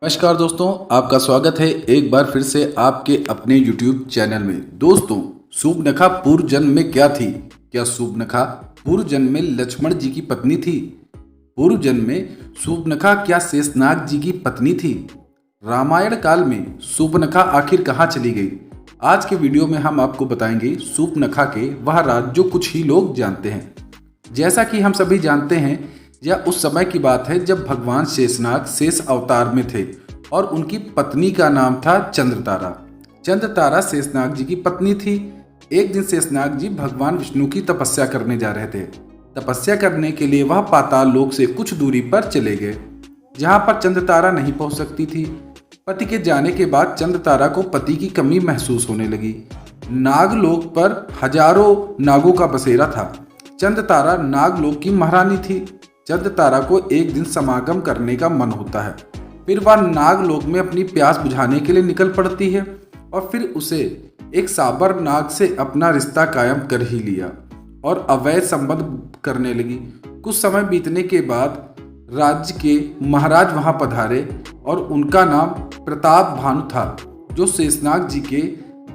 नमस्कार दोस्तों, आपका स्वागत है एक बार फिर से आपके अपने YouTube चैनल में। दोस्तों, सूर्पनखा पूर्व जन्म में क्या थी? क्या सूर्पनखा पूर्व जन्म में लक्ष्मण जी की पत्नी थी? पूर्व जन्म में सूर्पनखा क्या शेषनाग जी की पत्नी थी? रामायण काल में सूर्पनखा आखिर कहाँ चली गई? आज के वीडियो में हम आपको बताएंगे सूर्पनखा के वह राज जो कुछ ही लोग जानते हैं। जैसा कि हम सभी जानते हैं, यह उस समय की बात है जब भगवान शेषनाग शेष अवतार में थे और उनकी पत्नी का नाम था चंद्रतारा। चंद्रतारा शेषनाग जी की पत्नी थी। एक दिन शेषनाग जी भगवान विष्णु की तपस्या करने जा रहे थे। तपस्या करने के लिए वह पाताल लोक से कुछ दूरी पर चले गए, जहां पर चंद्रतारा नहीं पहुंच सकती थी। पति के जाने के बाद चंद्रतारा को पति की कमी महसूस होने लगी। नागलोक पर हजारों नागों का बसेरा था। चंद्रतारा नागलोक की महारानी थी। चंद्रतारा को एक दिन समागम करने का मन होता है। फिर वह नागलोक में अपनी प्यास बुझाने के लिए निकल पड़ती है और फिर उसे एक साबर नाग से अपना रिश्ता कायम कर ही लिया और अवैध संबंध करने लगी। कुछ समय बीतने के बाद राज्य के महाराज वहां पधारे और उनका नाम प्रताप भानु था, जो शेषनाग जी के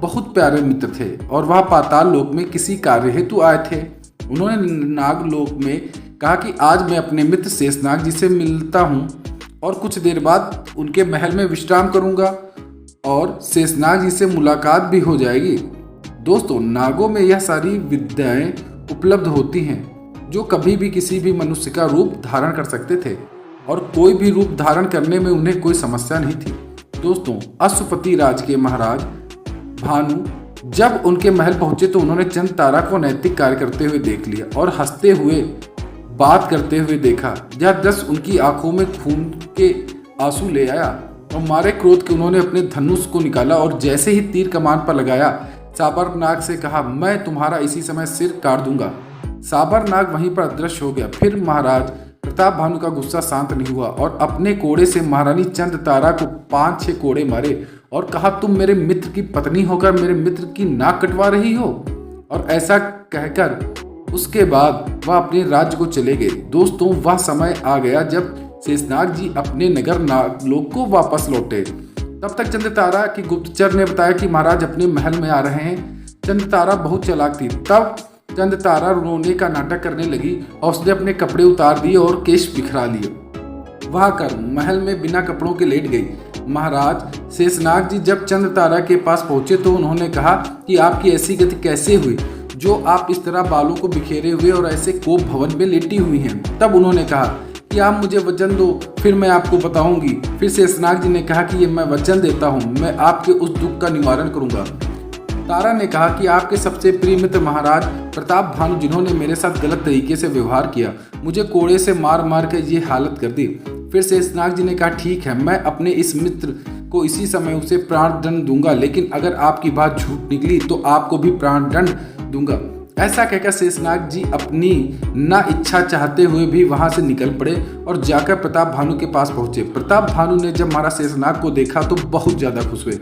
बहुत प्यारे मित्र थे और वह पाताल लोक में किसी कार्य हेतु आए थे। उन्होंने नागलोक में कहा कि आज मैं अपने मित्र शेषनाग जी से मिलता हूँ और कुछ देर बाद उनके महल में विश्राम करूँगा और शेषनाग जी से मुलाकात भी हो जाएगी। दोस्तों, नागों में यह सारी विद्याएं उपलब्ध होती हैं जो कभी भी किसी भी मनुष्य का रूप धारण कर सकते थे और कोई भी रूप धारण करने में उन्हें कोई समस्या नहीं थी। दोस्तों, अश्वपति राज के महाराज भानु जब उनके महल पहुंचे तो उन्होंने चंद्रतारा को नैतिक कार्य करते हुए देख लिया और हंसते हुए बात करते हुए देखा। यह दृश्य उनकी आंखों में खून के आंसू ले आया और मारे क्रोध के उन्होंने अपने धनुष को निकाला और जैसे ही तीर कमान पर लगाया, साबरनाग से कहा, मैं तुम्हारा इसी समय सिर काट दूंगा। साबरनाग वहीं पर अदृश्य हो गया। फिर महाराज प्रताप भानु का गुस्सा शांत नहीं हुआ और अपने कोड़े से महारानी चंद्रतारा को 5-6 कोड़े मारे और कहा, तुम मेरे मित्र की पत्नी होकर मेरे मित्र की नाक कटवा रही हो। और ऐसा कहकर उसके बाद वह अपने राज्य को चले गए। दोस्तों, वह समय आ गया जब शेषनाग जी अपने नगर नागलोक को वापस लौटे। तब तक चंद्रतारा के गुप्तचर ने बताया कि महाराज अपने महल में आ रहे हैं। चंद्रतारा बहुत चालाक थी। तब चंद्रतारा रोने का नाटक करने लगी और उसने अपने कपड़े उतार दिए और केश बिखरा लिए। वह कर महल में बिना कपड़ों के लेट गई। महाराज शेषनाग जी जब चंद्रतारा के पास पहुंचे तो उन्होंने कहा कि आपकी ऐसी गति कैसे हुई जो आप इस तरह बालों को बिखेरे हुए और ऐसे कोप भवन में लेटी हुई हैं। तब उन्होंने कहा कि आप मुझे वचन दो, फिर मैं आपको बताऊंगी। फिर शेषनाग जी ने कहा कि ये मैं वचन देता हूँ, मैं आपके उस दुख का निवारण करूंगा। तारा ने कहा कि आपके सबसे प्रिय मित्र महाराज प्रताप भानु, जिन्होंने मेरे साथ गलत तरीके से व्यवहार किया, मुझे कोड़े से मार मार कर ये हालत कर दी। फिर शेषनाग जी ने कहा, ठीक है, मैं अपने इस मित्र को इसी समय उसे प्राण दंड दूंगा, लेकिन अगर आपकी बात झूठ निकली तो आपको भी प्राण दंड दूंगा। ऐसा कहकर शेषनाग जी अपनी ना इच्छा चाहते हुए भी वहां से निकल पड़े और जाकर प्रताप भानु के पास पहुंचे। प्रताप भानु ने जब महाराज शेषनाग को देखा तो बहुत ज्यादा खुश हुए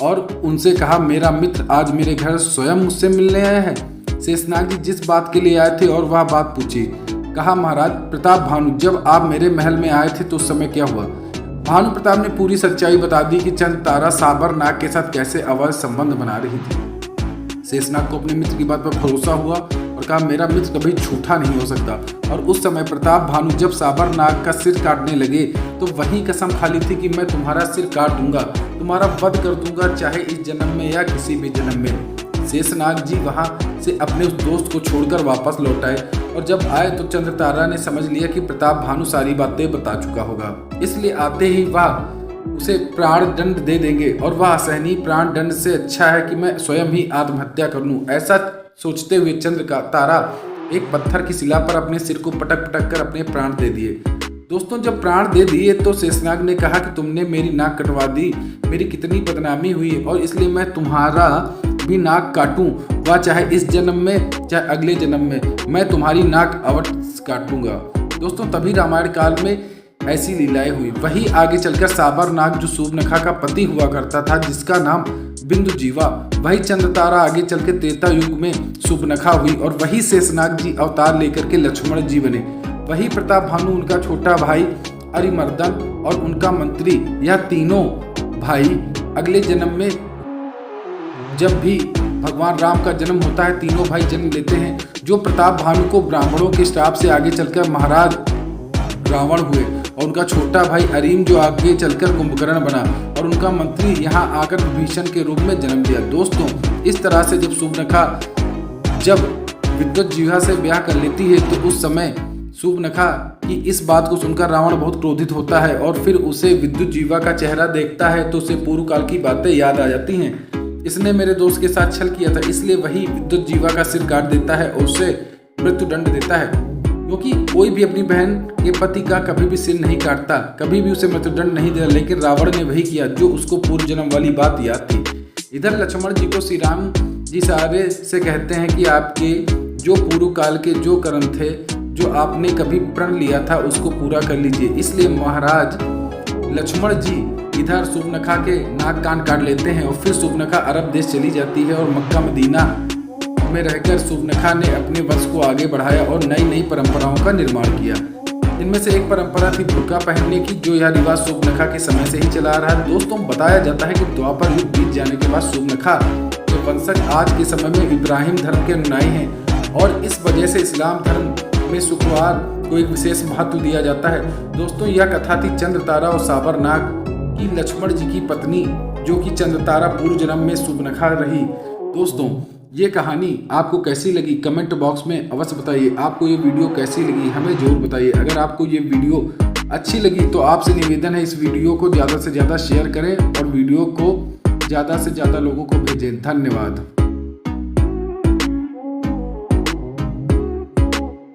और उनसे कहा, मेरा मित्र आज मेरे घर स्वयं मुझसे मिलने आया है। शेषनाग जी जिस बात के लिए आए थे और वह बात पूछी। कहा, महाराज प्रताप भानु, जब आप मेरे महल में आए थे तो उस समय क्या हुआ? भानु प्रताप ने पूरी सच्चाई बता दी कि चंद्रतारा साबरनाग के साथ कैसे अवैध संबंध बना रही थी। शेषनाग को अपने मित्र की बात पर भरोसा हुआ और कहा, मेरा मित्र कभी झूठा नहीं हो सकता। और उस समय प्रताप भानु जब साबरनाग का सिर काटने लगे तो वही कसम खा ली थी कि मैं तुम्हारा सिर काट दूंगा, तुम्हारा वध कर दूंगा, चाहे इस जन्म में या किसी भी जन्म में। शेषनाग जी वहां से अपने उस दोस्त को छोड़कर वापस लौट आए और जब आए तो चंद्रतारा ने समझ लिया कि प्रताप भानु सारी बातें बता चुका होगा, इसलिए आते ही वह उसे प्राण दंड दे देंगे और वह असहनीय प्राण दंड से अच्छा है कि मैं स्वयं ही आत्महत्या कर लूं। ऐसा सोचते हुए चंद्रतारा एक पत्थर की शिला पर अपने सिर को पटक पटक कर अपने प्राण दे दिए। दोस्तों, जब प्राण दे दिए तो शेषनाग ने कहा कि तुमने मेरी नाक कटवा दी, मेरी कितनी बदनामी हुई और इसलिए मैं तुम्हारा भी नाक काटूं, वह चाहे इस जन्म में चाहे अगले जन्म में, मैं तुम्हारी नाक अवश्य काटूंगा। दोस्तों, तभी रामायण काल में ऐसी लीलाएं हुई। वही आगे चलकर साबरनाग जो सूर्पनखा का पति हुआ करता था, जिसका नाम बिंदुजीवा, वही चंद्रतारा आगे चल के त्रेता युग में सूर्पनखा हुई और वही शेषनाग जी अवतार लेकर के लक्ष्मण जी बने। वही प्रताप भानु उनका छोटा भाई अरिमर्दन और उनका मंत्री, यह तीनों भाई अगले जन्म में जब भी भगवान राम का जन्म होता है, तीनों भाई जन्म लेते हैं। जो प्रताप भानु को ब्राह्मणों के श्राप से आगे चलकर महाराज रावण हुए, और उनका छोटा भाई अरीम जो आगे चलकर कुंभकर्ण बना, और उनका मंत्री यहाँ आकर विभीषण के रूप में जन्म लिया। दोस्तों, इस तरह से जब शूर्पणखा जब विद्युज्जीवा से ब्याह कर लेती है तो उस समय शूर्पणखा की इस बात को सुनकर रावण बहुत क्रोधित होता है, और फिर उसे विद्युज्जीवा का चेहरा देखता है तो उसे पूर्व काल की बातें याद आ जाती हैं। इसने मेरे दोस्त के साथ छल किया था, इसलिए वही विद्युज्जीवा का सिर काट देता है और उसे मृत्युदंड देता है, क्योंकि कोई भी अपनी बहन के पति का कभी भी सिर नहीं काटता, कभी भी उसे मृत्युदंड नहीं दिया। लेकिन रावण ने वही किया जो उसको पूर्व जन्म वाली बात याद थी। इधर लक्ष्मण जी को श्री राम जी सारे से कहते हैं कि आपके जो पूर्व काल के जो कर्म थे, जो आपने कभी प्रण लिया था, उसको पूरा कर लीजिए। इसलिए महाराज लक्ष्मण जी इधर शूर्पणखा के नाक कान काट लेते हैं, और फिर शूर्पणखा अरब देश चली जाती है और मक्का मदीना में रहकर शूर्पणखा ने अपने वंश को आगे बढ़ाया और नई नई परंपराओं का निर्माण किया। इनमें से एक परंपरा थी बुर्का पहनने की, जो यह रिवाज शूर्पणखा के समय से ही चला आ रहा है। दोस्तों, बताया जाता है कि द्वापर युग बीत जाने के बाद शूर्पणखा के वंशज आज के समय में इब्राहिम धर्म के अनुयायी हैं, और इस वजह से इस्लाम धर्म में शुक्रवार को एक विशेष महत्व दिया जाता है। दोस्तों, यह कथा थी चंद्रतारा और साबरनाग की लक्ष्मण जी की पत्नी, जो कि चंद्रतारा पूर्व जन्म में शूर्पणखा रही। दोस्तों, ये कहानी आपको कैसी लगी कमेंट बॉक्स में अवश्य बताइए। आपको ये वीडियो कैसी लगी हमें जरूर बताइए। अगर आपको ये वीडियो अच्छी लगी तो आपसे निवेदन है, इस वीडियो को ज़्यादा से ज़्यादा शेयर करें और वीडियो को ज़्यादा से ज़्यादा लोगों को भेजें। धन्यवाद।